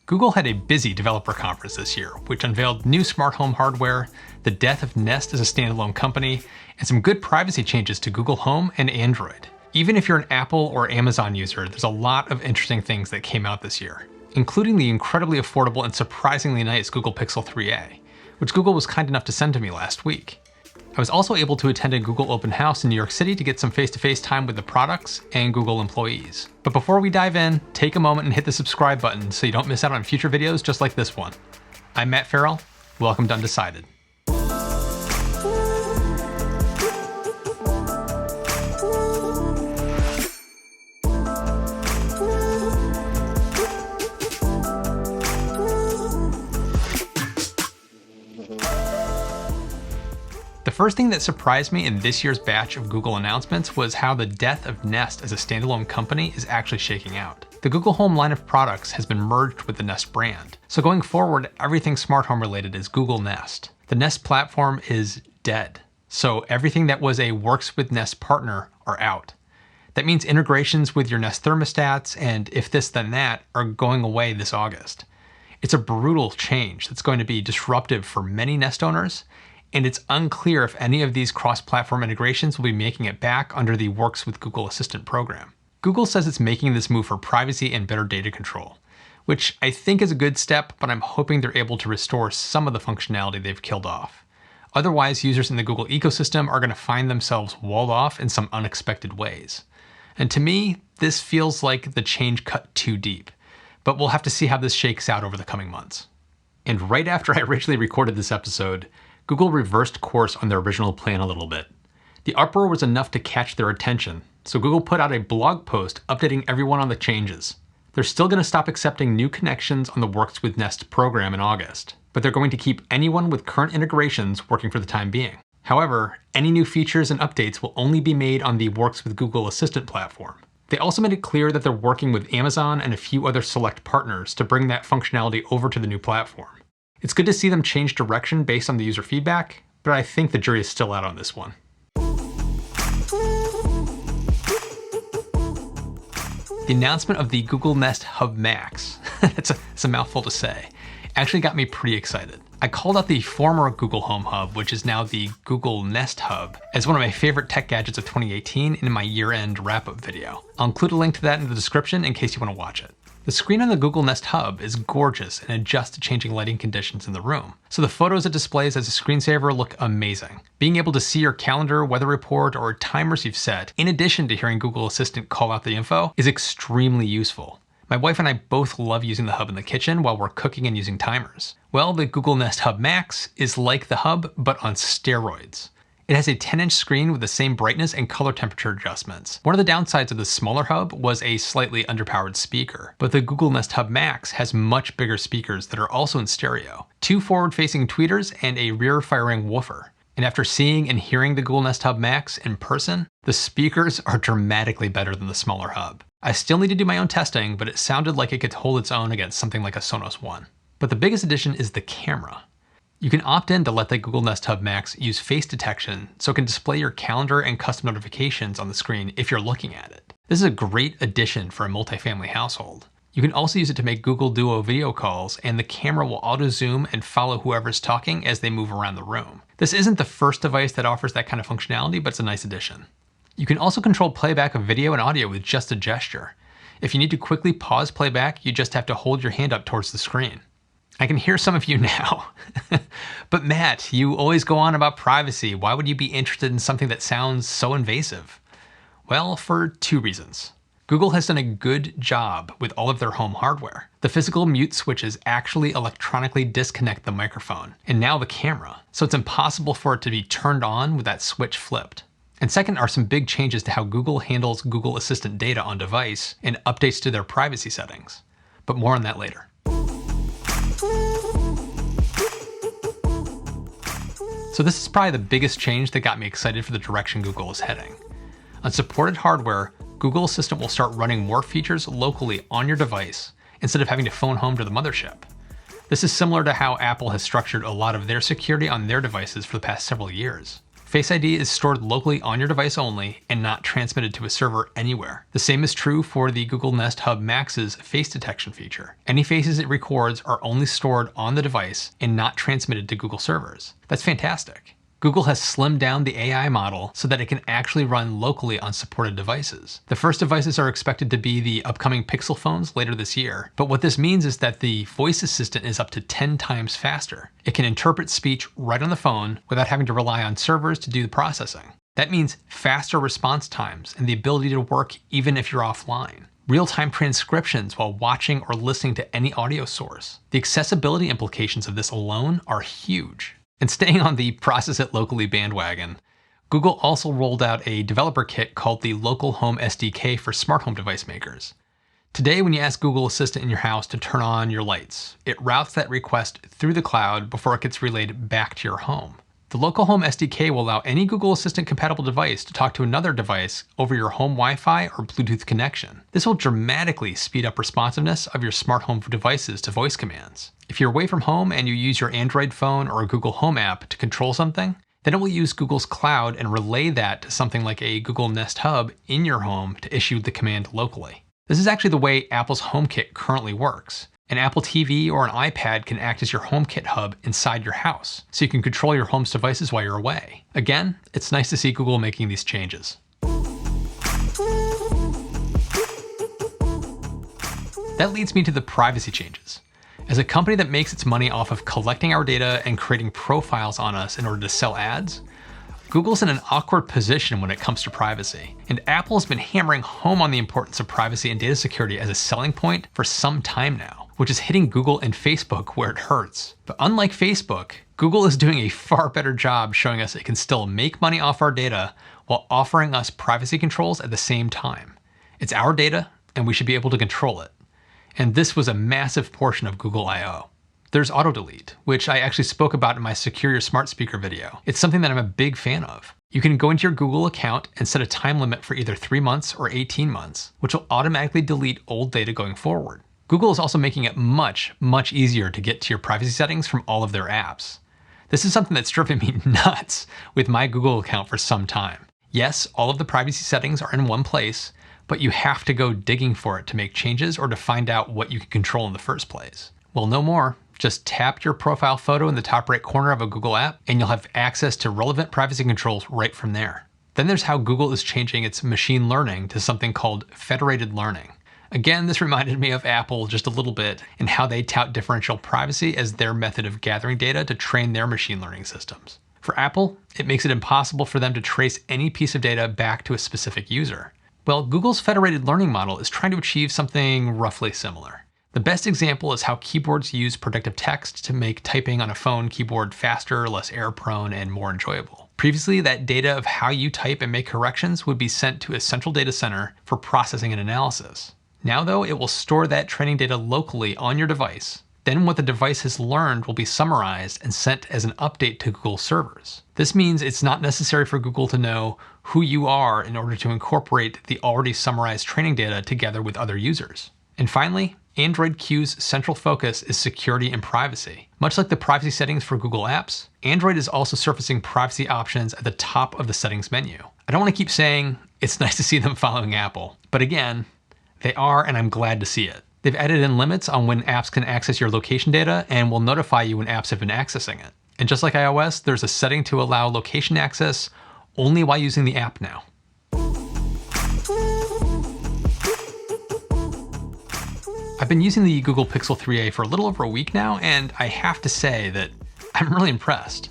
Google had a busy developer conference this year, which unveiled new smart home hardware, the death of Nest as a standalone company, and some good privacy changes to Google Home and Android. Even if you're an Apple or Amazon user, there's a lot of interesting things that came out this year, including the incredibly affordable and surprisingly nice Google Pixel 3a, which Google was kind enough to send to me last week. I was also able to attend a Google open house in New York City to get some face-to-face time with the products and Google employees. But before we dive in, take a moment and hit the subscribe button so you don't miss out on future videos just like this one. I'm Matt Ferrell. Welcome to Undecided. The first thing that surprised me in this year's batch of Google announcements was how the death of Nest as a standalone company is actually shaking out. The Google Home line of products has been merged with the Nest brand. So going forward, everything smart home related is Google Nest. The Nest platform is dead. So everything that was a Works with Nest partner are out. That means integrations with your Nest thermostats and if this then that are going away this August. It's a brutal change that's going to be disruptive for many Nest owners, and it's unclear if any of these cross-platform integrations will be making it back under the Works with Google Assistant program. Google says it's making this move for privacy and better data control, which I think is a good step, but I'm hoping they're able to restore some of the functionality they've killed off. Otherwise, users in the Google ecosystem are going to find themselves walled off in some unexpected ways. And to me, this feels like the change cut too deep, but we'll have to see how this shakes out over the coming months. And right after I originally recorded this episode, Google reversed course on their original plan a little bit. The uproar was enough to catch their attention, so Google put out a blog post updating everyone on the changes. They're still going to stop accepting new connections on the Works with Nest program in August, but they're going to keep anyone with current integrations working for the time being. However, any new features and updates will only be made on the Works with Google Assistant platform. They also made it clear that they're working with Amazon and a few other select partners to bring that functionality over to the new platform. It's good to see them change direction based on the user feedback, but I think the jury is still out on this one. The announcement of the Google Nest Hub Max, it's a mouthful to say, actually got me pretty excited. I called out the former Google Home Hub, which is now the Google Nest Hub, as one of my favorite tech gadgets of 2018 in my year-end wrap-up video. I'll include a link to that in the description in case you want to watch it. The screen on the Google Nest Hub is gorgeous and adjusts to changing lighting conditions in the room. So the photos it displays as a screensaver look amazing. Being able to see your calendar, weather report, or timers you've set, in addition to hearing Google Assistant call out the info, is extremely useful. My wife and I both love using the hub in the kitchen while we're cooking and using timers. Well, the Google Nest Hub Max is like the hub, but on steroids. It has a 10-inch screen with the same brightness and color temperature adjustments. One of the downsides of the smaller hub was a slightly underpowered speaker, but the Google Nest Hub Max has much bigger speakers that are also in stereo, 2 forward-facing tweeters and a rear-firing woofer. And after seeing and hearing the Google Nest Hub Max in person, the speakers are dramatically better than the smaller hub. I still need to do my own testing, but it sounded like it could hold its own against something like a Sonos One. But the biggest addition is the camera. You can opt in to let the Google Nest Hub Max use face detection so it can display your calendar and custom notifications on the screen if you're looking at it. This is a great addition for a multifamily household. You can also use it to make Google Duo video calls, and the camera will auto-zoom and follow whoever's talking as they move around the room. This isn't the first device that offers that kind of functionality, but it's a nice addition. You can also control playback of video and audio with just a gesture. If you need to quickly pause playback, you just have to hold your hand up towards the screen. I can hear some of you now. But Matt, you always go on about privacy. Why would you be interested in something that sounds so invasive? Well, for 2 reasons. Google has done a good job with all of their home hardware. The physical mute switches actually electronically disconnect the microphone, and now the camera, so it's impossible for it to be turned on with that switch flipped. And second are some big changes to how Google handles Google Assistant data on device and updates to their privacy settings. But more on that later. So this is probably the biggest change that got me excited for the direction Google is heading. On supported hardware, Google Assistant will start running more features locally on your device instead of having to phone home to the mothership. This is similar to how Apple has structured a lot of their security on their devices for the past several years. Face ID is stored locally on your device only and not transmitted to a server anywhere. The same is true for the Google Nest Hub Max's face detection feature. Any faces it records are only stored on the device and not transmitted to Google servers. That's fantastic. Google has slimmed down the AI model so that it can actually run locally on supported devices. The first devices are expected to be the upcoming Pixel phones later this year, but what this means is that the voice assistant is up to 10 times faster. It can interpret speech right on the phone without having to rely on servers to do the processing. That means faster response times and the ability to work even if you're offline. Real-time transcriptions while watching or listening to any audio source. The accessibility implications of this alone are huge. And staying on the process it locally bandwagon, Google also rolled out a developer kit called the Local Home SDK for smart home device makers. Today, when you ask Google Assistant in your house to turn on your lights, it routes that request through the cloud before it gets relayed back to your home. The Local Home SDK will allow any Google Assistant compatible device to talk to another device over your home Wi-Fi or Bluetooth connection. This will dramatically speed up responsiveness of your smart home devices to voice commands. If you're away from home and you use your Android phone or a Google Home app to control something, then it will use Google's cloud and relay that to something like a Google Nest Hub in your home to issue the command locally. This is actually the way Apple's HomeKit currently works. An Apple TV or an iPad can act as your HomeKit hub inside your house, so you can control your home's devices while you're away. Again, it's nice to see Google making these changes. That leads me to the privacy changes. As a company that makes its money off of collecting our data and creating profiles on us in order to sell ads, Google's in an awkward position when it comes to privacy. And Apple's been hammering home on the importance of privacy and data security as a selling point for some time now, which is hitting Google and Facebook where it hurts. But unlike Facebook, Google is doing a far better job showing us it can still make money off our data while offering us privacy controls at the same time. It's our data, and we should be able to control it. And this was a massive portion of Google I/O. There's auto delete, which I actually spoke about in my Secure Your Smart Speaker video. It's something that I'm a big fan of. You can go into your Google account and set a time limit for either 3 months or 18 months, which will automatically delete old data going forward. Google is also making it much, much easier to get to your privacy settings from all of their apps. This is something that's driven me nuts with my Google account for some time. Yes, all of the privacy settings are in one place, but you have to go digging for it to make changes or to find out what you can control in the first place. Well, no more. Just tap your profile photo in the top right corner of a Google app, and you'll have access to relevant privacy controls right from there. Then there's how Google is changing its machine learning to something called federated learning. Again, this reminded me of Apple just a little bit and how they tout differential privacy as their method of gathering data to train their machine learning systems. For Apple, it makes it impossible for them to trace any piece of data back to a specific user. Well, Google's federated learning model is trying to achieve something roughly similar. The best example is how keyboards use predictive text to make typing on a phone keyboard faster, less error-prone, and more enjoyable. Previously, that data of how you type and make corrections would be sent to a central data center for processing and analysis. Now though, it will store that training data locally on your device. Then what the device has learned will be summarized and sent as an update to Google servers. This means it's not necessary for Google to know who you are in order to incorporate the already summarized training data together with other users. And finally, Android Q's central focus is security and privacy. Much like the privacy settings for Google Apps, Android is also surfacing privacy options at the top of the settings menu. I don't want to keep saying it's nice to see them following Apple, but again, they are, and I'm glad to see it. They've added in limits on when apps can access your location data and will notify you when apps have been accessing it. And just like iOS, there's a setting to allow location access only while using the app now. I've been using the Google Pixel 3a for a little over a week now, and I have to say that I'm really impressed.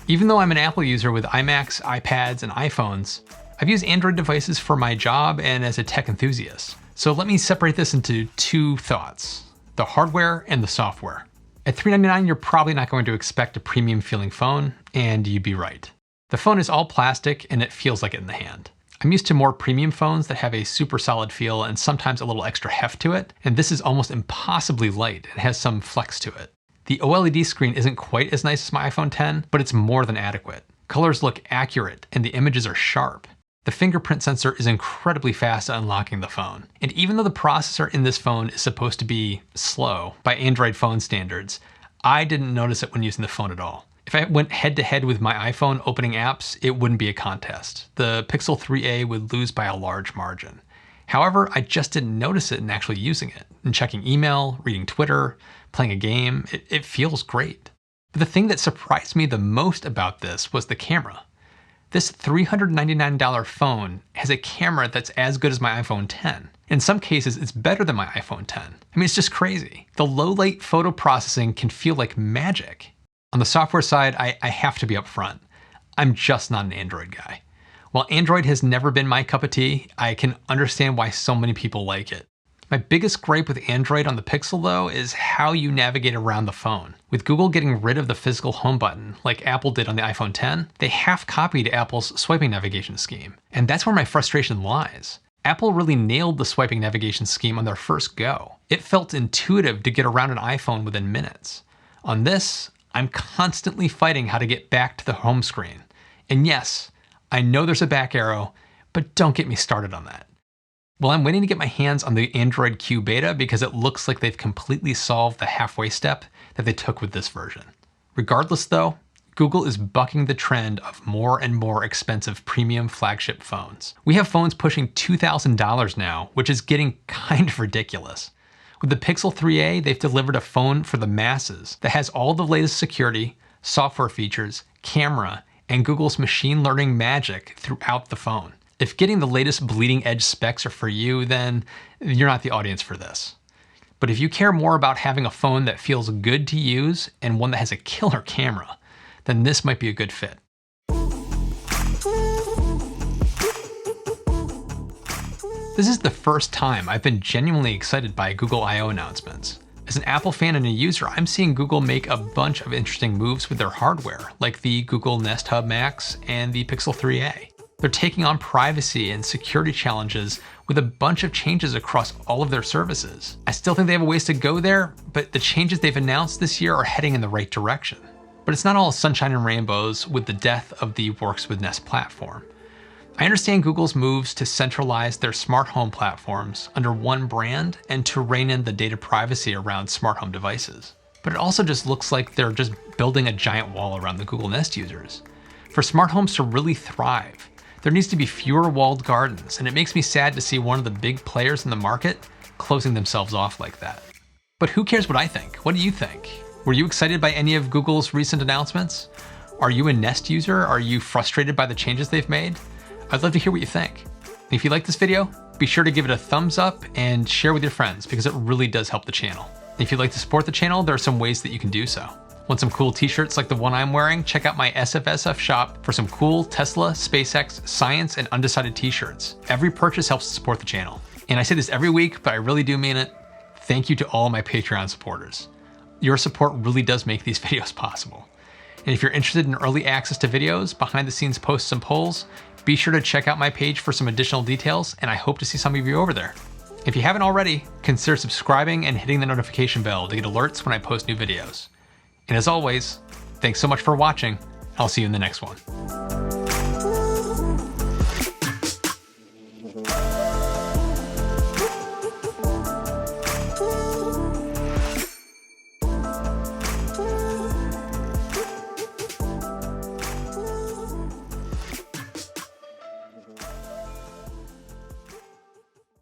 Even though I'm an Apple user with iMacs, iPads, and iPhones, I've used Android devices for my job and as a tech enthusiast. So let me separate this into two thoughts: the hardware and the software. At $399, you're probably not going to expect a premium feeling phone, and you'd be right. The phone is all plastic and it feels like it in the hand. I'm used to more premium phones that have a super solid feel and sometimes a little extra heft to it, and this is almost impossibly light and has some flex to it. The OLED screen isn't quite as nice as my iPhone X, but it's more than adequate. Colors look accurate and the images are sharp. The fingerprint sensor is incredibly fast at unlocking the phone. And even though the processor in this phone is supposed to be slow by Android phone standards, I didn't notice it when using the phone at all. If I went head to head with my iPhone opening apps, it wouldn't be a contest. The Pixel 3a would lose by a large margin. However, I just didn't notice it in actually using it. In checking email, reading Twitter, playing a game, it feels great. But the thing that surprised me the most about this was the camera. This $399 phone has a camera that's as good as my iPhone 10. In some cases, it's better than my iPhone 10. I mean, it's just crazy. The low-light photo processing can feel like magic. On the software side, I have to be upfront. I'm just not an Android guy. While Android has never been my cup of tea, I can understand why so many people like it. My biggest gripe with Android on the Pixel though is how you navigate around the phone. With Google getting rid of the physical home button, like Apple did on the iPhone 10, they half-copied Apple's swiping navigation scheme. And that's where my frustration lies. Apple really nailed the swiping navigation scheme on their first go. It felt intuitive to get around an iPhone within minutes. On this, I'm constantly fighting how to get back to the home screen. And yes, I know there's a back arrow, but don't get me started on that. Well, I'm waiting to get my hands on the Android Q beta because it looks like they've completely solved the halfway step that they took with this version. Regardless though, Google is bucking the trend of more and more expensive premium flagship phones. We have phones pushing $2,000 now, which is getting kind of ridiculous. With the Pixel 3a, they've delivered a phone for the masses that has all the latest security, software features, camera, and Google's machine learning magic throughout the phone. If getting the latest bleeding edge specs are for you, then you're not the audience for this. But if you care more about having a phone that feels good to use and one that has a killer camera, then this might be a good fit. This is the first time I've been genuinely excited by Google I/O announcements. As an Apple fan and a user, I'm seeing Google make a bunch of interesting moves with their hardware, like the Google Nest Hub Max and the Pixel 3a. They're taking on privacy and security challenges with a bunch of changes across all of their services. I still think they have a ways to go there, but the changes they've announced this year are heading in the right direction. But it's not all sunshine and rainbows with the death of the Works with Nest platform. I understand Google's moves to centralize their smart home platforms under one brand and to rein in the data privacy around smart home devices. But it also just looks like they're just building a giant wall around the Google Nest users. For smart homes to really thrive, there needs to be fewer walled gardens, and it makes me sad to see one of the big players in the market closing themselves off like that. But who cares what I think? What do you think? Were you excited by any of Google's recent announcements? Are you a Nest user? Are you frustrated by the changes they've made? I'd love to hear what you think. If you like this video, be sure to give it a thumbs up and share with your friends because it really does help the channel. If you'd like to support the channel, there are some ways that you can do so. Want some cool t-shirts like the one I'm wearing? Check out my SFSF shop for some cool Tesla, SpaceX, science, and undecided t-shirts. Every purchase helps to support the channel. And I say this every week, but I really do mean it. Thank you to all my Patreon supporters. Your support really does make these videos possible. And if you're interested in early access to videos, behind the scenes posts and polls, be sure to check out my page for some additional details, and I hope to see some of you over there. If you haven't already, consider subscribing and hitting the notification bell to get alerts when I post new videos. And as always, thanks so much for watching. I'll see you in the next one.